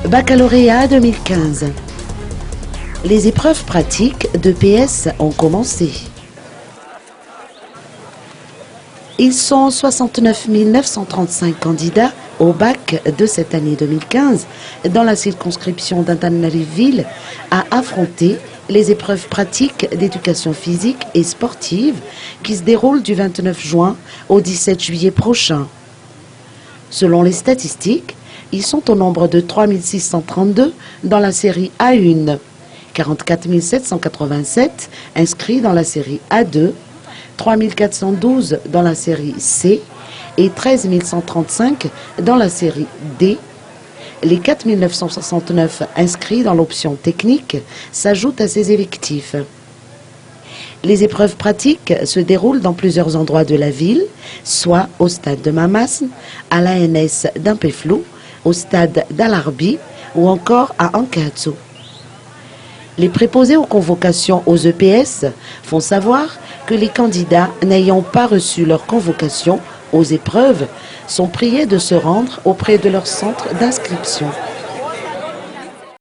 Baccalauréat 2015. Les épreuves pratiques d'EPS ont commencé. Ils sont 69 935 candidats au bac de cette année 2015 dans la circonscription d'Antananarivo à affronter les épreuves pratiques d'éducation physique et sportive qui se déroulent du 29 juin au 17 juillet prochain. Selon les statistiques, ils sont au nombre de 3 632 dans la série A1, 44 787 inscrits dans la série A2, 3 412 dans la série C et 13 135 dans la série D. Les 4 969 inscrits dans l'option technique s'ajoutent à ces effectifs. Les épreuves pratiques se déroulent dans plusieurs endroits de la ville, soit au stade de Mamasne, à l'ANS d'Ampeflou, au stade d'Alarbi ou encore à Ankatsu. Les préposés aux convocations aux EPS font savoir que les candidats n'ayant pas reçu leur convocation aux épreuves sont priés de se rendre auprès de leur centre d'inscription.